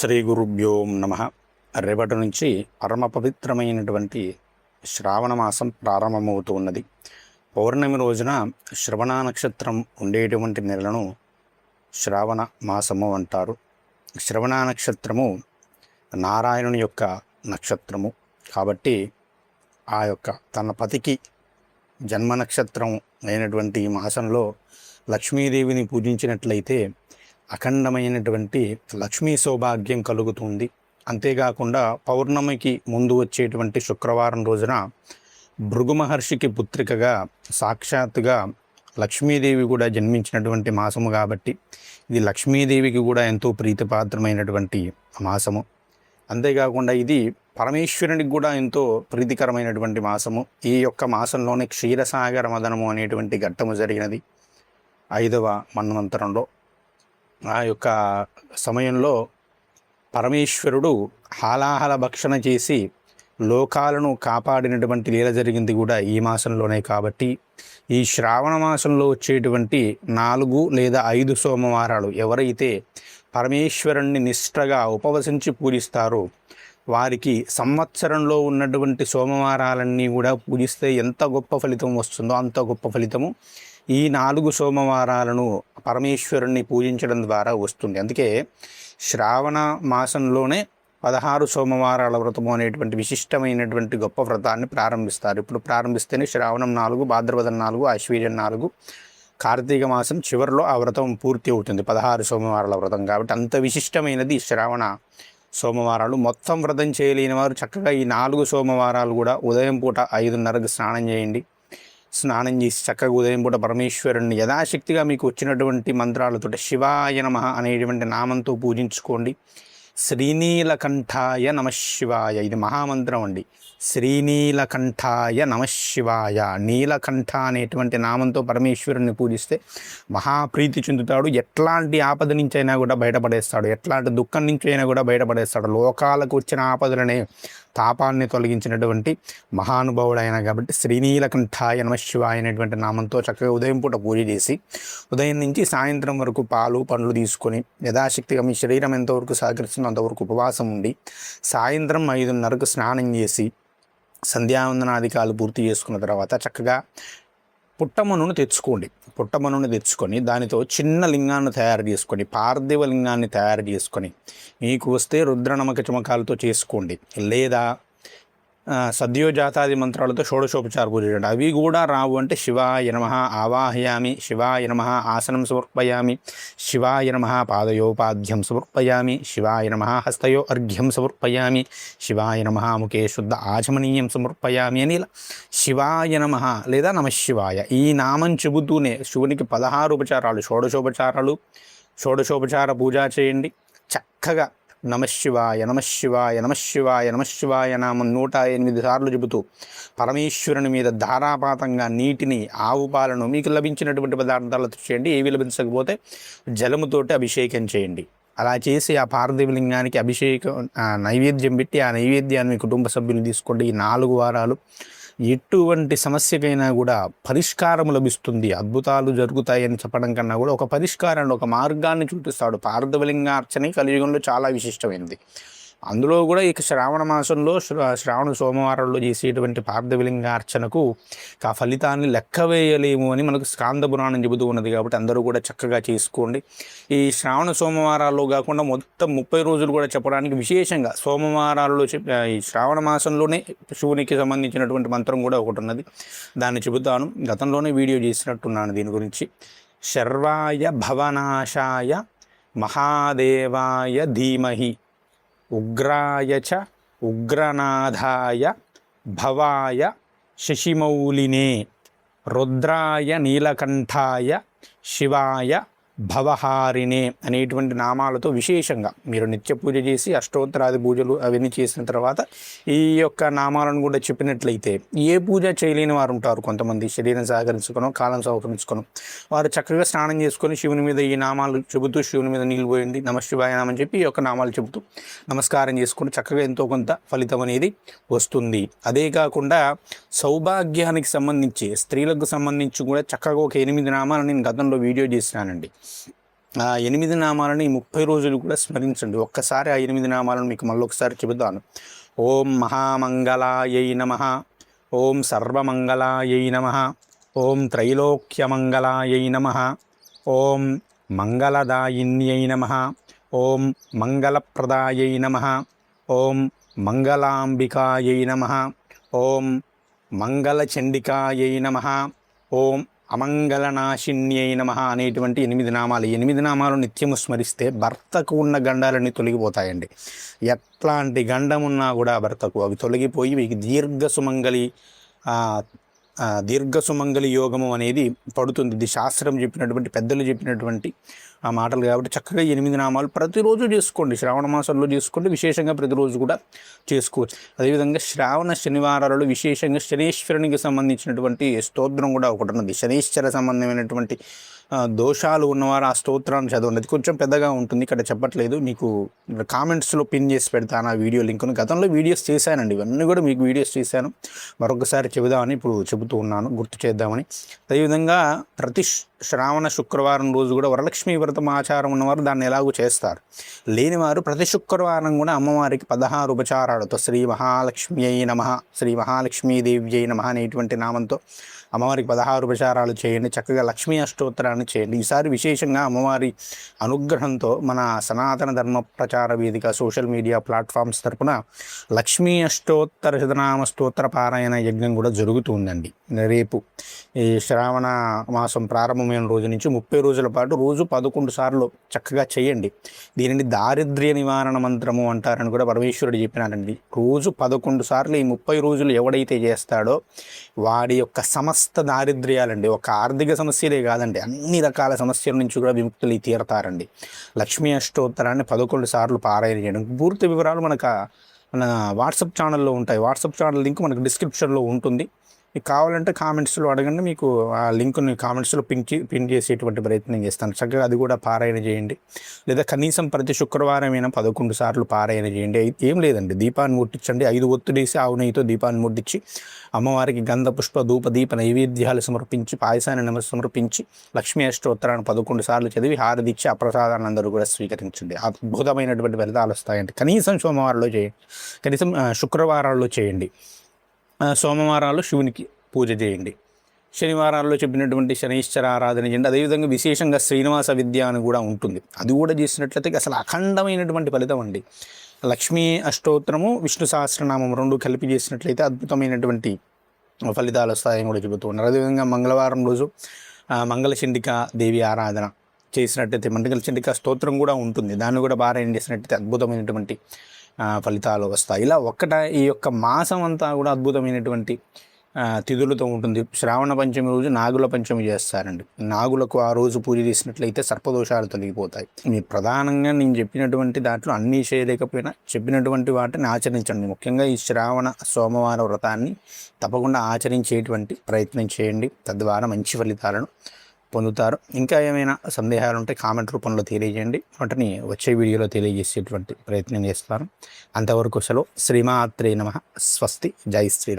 శ్రీ గురుభ్యో నమ. రేపటి నుంచి పరమ పవిత్రమైనటువంటి శ్రావణ మాసం ప్రారంభమవుతూ ఉన్నది. పౌర్ణమి రోజున శ్రవణ నక్షత్రం ఉండేటువంటి నెలను శ్రావణ మాసము అంటారు. శ్రవణ నక్షత్రము నారాయణుని యొక్క నక్షత్రము కాబట్టి ఆ యొక్క తన పతికి జన్మ నక్షత్రం అయినటువంటి ఈ మాసంలో లక్ష్మీదేవిని పూజించినట్లయితే అఖండమైనటువంటి లక్ష్మీ సౌభాగ్యం కలుగుతుంది. అంతేకాకుండా పౌర్ణమికి ముందు వచ్చేటువంటి శుక్రవారం రోజున భృగు మహర్షికి పుత్రికగా సాక్షాత్తుగా లక్ష్మీదేవి కూడా జన్మించినటువంటి మాసము కాబట్టి ఇది లక్ష్మీదేవికి కూడా ఎంతో ప్రీతిపాత్రమైనటువంటి మాసము. అంతేకాకుండా ఇది పరమేశ్వరునికి కూడా ఎంతో ప్రీతికరమైనటువంటి మాసము. ఈ యొక్క మాసంలోనే క్షీరసాగర మదనము అనేటువంటి ఘట్టము జరిగినది 5వ మన్వంతరంలో. ఆ యొక్క సమయంలో పరమేశ్వరుడు హాలాహల భక్షణ చేసి లోకాలను కాపాడినటువంటి లీల జరిగింది కూడా ఈ మాసంలోనే. కాబట్టి ఈ శ్రావణ మాసంలో వచ్చేటువంటి 4 లేదా 5 సోమవారాలు ఎవరైతే పరమేశ్వరుణ్ణి నిష్ఠగా ఉపవసించి పూజిస్తారో వారికి సంవత్సరంలో ఉన్నటువంటి సోమవారాలన్నీ కూడా పూజిస్తే ఎంత గొప్ప ఫలితం వస్తుందో అంత గొప్ప ఫలితము ఈ 4 సోమవారాలను పరమేశ్వరుణ్ణి పూజించడం ద్వారా వస్తుంది. అందుకే శ్రావణ మాసంలోనే 16 సోమవారాల వ్రతము అనేటువంటి విశిష్టమైనటువంటి గొప్ప వ్రతాన్ని ప్రారంభిస్తారు. ఇప్పుడు ప్రారంభిస్తేనే శ్రావణం 4, భాద్రపదం 4, ఆశ్వీజం 4, కార్తీక మాసం చివరిలో ఆ వ్రతం పూర్తి అవుతుంది. 16 సోమవారాల వ్రతం కాబట్టి అంత విశిష్టమైనది శ్రావణ సోమవారాలు. మొత్తం వ్రతం చేయలేని వారు చక్కగా ఈ 4 సోమవారాలు కూడా ఉదయం పూట 5:30కి స్నానం చేసి చక్కగా ఉదయం పూట పరమేశ్వరుణ్ణి యథాశక్తిగా మీకు వచ్చినటువంటి మంత్రాలతో శివాయ నమః అనేటువంటి నామంతో పూజించుకోండి. శ్రీనీలకంఠాయ నమఃశివాయ, ఇది మహామంత్రం అండి. శ్రీనీలకంఠాయ నమఃశివాయ, నీలకంఠ అనేటువంటి నామంతో పరమేశ్వరుణ్ణి పూజిస్తే మహాప్రీతి చెందుతాడు. ఎట్లాంటి ఆపద నుంచి అయినా కూడా బయటపడేస్తాడు, ఎట్లాంటి దుఃఖం నుంచి అయినా కూడా బయటపడేస్తాడు. లోకాలకు వచ్చిన ఆపదలనే తాపాన్ని తొలగించినటువంటి మహానుభావుడైన కాబట్టి శ్రీనీలకంఠాయ నమఃశివాయ అనేటువంటి నామంతో చక్కగా ఉదయం పూట పూజ చేసి ఉదయం నుంచి సాయంత్రం వరకు పాలు పండ్లు తీసుకొని యథాశక్తిగా మీ శరీరం ఎంతవరకు సహకరిస్తుందో అంతవరకు ఉపవాసం ఉండి సాయంత్రం 5:30కు స్నానం చేసి సంధ్యావందనాధికాలు పూర్తి చేసుకున్న తర్వాత చక్కగా పుట్టమనుని తెచ్చుకొని దానితో చిన్న లింగాన్ని తయారు చేసుకొని పార్థివ లింగాన్ని తయారు చేసుకొని మీకు వస్తే రుద్రనమక చమకాలతో చేసుకోండి, లేదా సద్యోజాతాది మంత్రాలతో షోడశోపచార పూజ చేయండి. అవి కూడా రావు అంటే శివాయ నమః ఆవాహయామి, శివాయ నమః ఆసనం సమర్పయామి, శివాయ నమః పాదయోపాధ్యం సమర్పయామి, శివాయ నమః హస్తయో అర్ఘ్యం సమర్పయామి, శివాయ నమః ముఖే శుద్ధ ఆచమనీయం సమర్పయామి అని ఇలా శివాయ నమః లేదా నమఃశివాయ ఈ నామం చెబుతూనే శివునికి 16 ఉపచారాలు షోడశోపచార పూజ చేయండి. చక్కగా నమఃశివాయ నమఃశివాయ నమఃశివాయ నమఃశివాయ నామం 108 సార్లు చెబుతూ పరమేశ్వరుని మీద ధారాపాతంగా నీటిని, ఆవు పాలను మీకు లభించినటువంటి పదార్థాలతో చేయండి. ఏవి లభించకపోతే జలముతోటి అభిషేకం చేయండి. అలా చేసి ఆ పార్థివలింగానికి నైవేద్యం పెట్టి ఆ నైవేద్యాన్ని మీ కుటుంబ సభ్యులు తీసుకోండి. ఈ 4 వారాలు ఎటువంటి సమస్యకైనా కూడా పరిష్కారం లభిస్తుంది. అద్భుతాలు జరుగుతాయని చెప్పడం కన్నా కూడా ఒక పరిష్కారాన్ని, ఒక మార్గాన్ని చూపిస్తాడు. పార్థివలింగార్చన కలియుగంలో చాలా విశిష్టమైనది. అందులో కూడా ఇక శ్రావణ మాసంలో శ్రావణ సోమవారంలో చేసేటువంటి పార్థివలింగార్చనకు ఆ ఫలితాన్ని లెక్క వేయలేము అని మనకు స్కాంద పురాణం చెబుతూ ఉన్నది. కాబట్టి అందరూ కూడా చక్కగా చేసుకోండి. ఈ శ్రావణ సోమవారాల్లో కాకుండా మొత్తం 30 రోజులు కూడా చెప్పడానికి విశేషంగా సోమవారాల్లో ఈ శ్రావణ మాసంలోనే శివునికి సంబంధించినటువంటి మంత్రం కూడా ఒకటి ఉన్నది, దాన్ని చెబుతాను. గతంలోనే వీడియో చేసినట్టున్నాను దీని గురించి. శర్వాయ భవనాశాయ మహాదేవాయ ధీమహి ఉగ్రాయ చ ఉగ్రనాథాయ భవాయ శశిమౌలినే రుద్రాయ నీలకంఠాయ శివాయ భవహారిణే అనేటువంటి నామాలతో విశేషంగా మీరు నిత్య పూజ చేసి అష్టోత్తరాది పూజలు అవన్నీ చేసిన తర్వాత ఈ యొక్క నామాలను కూడా చెప్పినట్లయితే ఏ పూజ చేయలేని వారు ఉంటారు. కొంతమంది శరీరం సహకరించుకోను, కాలం సహకరించుకోను, వారు చక్కగా స్నానం చేసుకొని శివుని మీద ఈ నామాలు చెబుతూ శివుని మీద నీళ్ళు పోయండి, నమఃశివాయ నామని చెప్పి ఈ యొక్క నామాలు చెబుతూ నమస్కారం చేసుకుని చక్కగా ఎంతో కొంత ఫలితం అనేది వస్తుంది. అదే కాకుండా సౌభాగ్యానికి సంబంధించి స్త్రీలకు సంబంధించి కూడా చక్కగా ఒక 8 నామాలు నేను గతంలో వీడియో చేసినానండి. ఆ 8 నామాలని 30 రోజులు కూడా స్మరించండి. ఒక్కసారి ఆ 8 నామాలను మీకు మళ్ళొకసారి చెబుతాను. ఓం మహామంగళాయై నమః, ఓం సర్వమంగళాయై నమః, ఓం త్రైలోక్యమంగళాయై నమః, ఓం మంగళదాయిన్యై నమః, ఓం మంగళప్రదాయై నమః, ఓం మంగళాంబికాయై నమః, ఓం మంగళచండికాయై నమః, ఓం అమంగళనాశిన్యై నమః అనేటువంటి 8 నామాలు. 8 నామాలు నిత్యము స్మరిస్తే భర్తకు ఉన్న గండాలన్నీ తొలగిపోతాయండి. ఎట్లాంటి గండం ఉన్నా కూడా భర్తకు అవి తొలగిపోయి మీకు దీర్ఘ సుమంగళి యోగము అనేది పడుతుంది. ఇది శాస్త్రం చెప్పినటువంటి, పెద్దలు చెప్పినటువంటి ఆ మాటలు కాబట్టి చక్కగా 8 నామాలు ప్రతిరోజు చేసుకోండి. శ్రావణ మాసంలో చేసుకోండి, విశేషంగా ప్రతిరోజు కూడా చేసుకోవచ్చు. అదేవిధంగా శ్రావణ శనివారాలలో విశేషంగా శనీశ్వరునికి సంబంధించినటువంటి స్తోత్రం కూడా ఒకటి ఉన్నది. శనీశ్వర సంబంధమైనటువంటి దోషాలు ఉన్నవారు ఆ స్తోత్రాన్ని చదవండి. అది కొంచెం పెద్దగా ఉంటుంది, ఇక్కడ చెప్పట్లేదు. మీకు కామెంట్స్లో పిన్ చేసి పెడతాను ఆ వీడియో లింక్ను. గతంలో వీడియోస్ చేశానండి, ఇవన్నీ కూడా మీకు వీడియోస్ చేశాను. మరొకసారి చెబుదామని ఇప్పుడు చెబుతూ ఉన్నాను, గుర్తు చేద్దామని. అదేవిధంగా ప్రతి శ్రావణ శుక్రవారం రోజు కూడా వరలక్ష్మీ వ్రతం ఆచారం ఉన్నవారు దాన్ని ఎలాగో చేస్తారు. లేనివారు ప్రతి శుక్రవారం కూడా అమ్మవారికి 16 ఉపచారాలతో శ్రీ మహాలక్ష్మి అయి నమః, శ్రీ మహాలక్ష్మీదేవి అయి నమః అనేటువంటి నామంతో అమ్మవారికి 16 ఉపచారాలు చేయండి. చక్కగా లక్ష్మీ అష్టోత్తరాన్ని చేయండి. ఈసారి విశేషంగా అమ్మవారి అనుగ్రహంతో మన సనాతన ధర్మ ప్రచార వేదిక సోషల్ మీడియా ప్లాట్ఫామ్స్ తరపున లక్ష్మీ అష్టోత్తర శతనామ స్తోత్ర పారాయణ యజ్ఞం కూడా జరుగుతుందండి. రేపు ఈ శ్రావణ మాసం ప్రారంభమైన రోజు నుంచి 30 రోజుల పాటు రోజు 11 సార్లు చక్కగా చేయండి. దీనిని దారిద్ర్య నివారణ మంత్రము అంటారని కూడా పరమేశ్వరుడు చెప్పినారండి. రోజు 11 సార్లు ఈ 30 రోజులు ఎవడైతే చేస్తాడో వాడి యొక్క సమస్త దారిద్ర్యాలండి, ఒక ఆర్థిక సమస్యలే కాదండి, అన్ని రకాల సమస్యల నుంచి కూడా విముక్తులు తీరతారండి. లక్ష్మీ అష్టోత్తరాన్ని 11 సార్లు పారాయణ చేయడం. పూర్తి వివరాలు మన వాట్సాప్ ఛానల్లో ఉంటాయి. వాట్సాప్ ఛానల్ లింక్ మనకు డిస్క్రిప్షన్లో ఉంటుంది. మీకు కావాలంటే కామెంట్స్లో అడగండి, మీకు ఆ లింక్ని కామెంట్స్లో పిన్ చేసేటువంటి ప్రయత్నం చేస్తాను. చక్కగా అది కూడా పారాయణ చేయండి. లేదా కనీసం ప్రతి శుక్రవారమైనా 11 సార్లు పారాయణ చేయండి. ఏం లేదండి, దీపాన్ని ముట్టించండి. 5 ఒత్తుడేసి ఆవు నెయ్యితో దీపాన్ని ముట్టించి అమ్మవారికి గంధ పుష్ప ధూప దీప నైవేద్యాలు సమర్పించి పాయసాన్ని సమర్పించి లక్ష్మీ అష్టోత్తరాన్ని 11 సార్లు చదివి హారదిచ్చి ఆ ప్రసాదాన్ని అందరూ కూడా స్వీకరించండి. అద్భుతమైనటువంటి ఫలితాలు వస్తాయండి. కనీసం సోమవారాల్లో చేయండి, కనీసం శుక్రవారాల్లో చేయండి. సోమవారాలు శివునికి పూజ చేయండి. శనివారాల్లో చెప్పినటువంటి శనీశ్వర ఆరాధన చేయండి. అదేవిధంగా విశేషంగా శ్రీనివాస విద్య అని కూడా ఉంటుంది. అది కూడా చేసినట్లయితే అసలు అఖండమైనటువంటి ఫలితం అండి. లక్ష్మీ అష్టోత్తరము విష్ణు సహస్రనామం 2 కలిపి చేసినట్లయితే అద్భుతమైనటువంటి ఫలితాలు వస్తాయని కూడా చెబుతూ ఉన్నారు. అదేవిధంగా మంగళవారం రోజు మంగళచండికా దేవి ఆరాధన చేసినట్లయితే మంగళచండికా స్తోత్రం కూడా ఉంటుంది. దాన్ని కూడా పారాయణ చేసినట్లయితే అద్భుతమైనటువంటి ఫలితాలు వస్తాయి. ఇలా ఈ యొక్క మాసం అంతా కూడా అద్భుతమైనటువంటి తిథులతో ఉంటుంది. శ్రావణ పంచమి రోజు నాగుల పంచమి చేస్తారండి. నాగులకు ఆ రోజు పూజ చేసినట్లయితే సర్పదోషాలు తొలగిపోతాయి. మీరు ప్రధానంగా నేను చెప్పినటువంటి దాంట్లో అన్నీ చేయలేకపోయినా చెప్పినటువంటి వాటిని ఆచరించండి. ముఖ్యంగా ఈ శ్రావణ సోమవార వ్రతాన్ని తప్పకుండా ఆచరించేటువంటి ప్రయత్నం చేయండి. తద్వారా మంచి ఫలితాలను పొందుతారు. ఇంకా ఏమైనా సందేహాలు ఉంటే కామెంట్ రూపంలో తెలియజేయండి. వాటిని వచ్చే వీడియోలో తెలియజేసేటువంటి ప్రయత్నం చేస్తాను. అంతవరకు సెలవు. శ్రీమాత్రే నమః. స్వస్తి. జై శ్రీరామ్.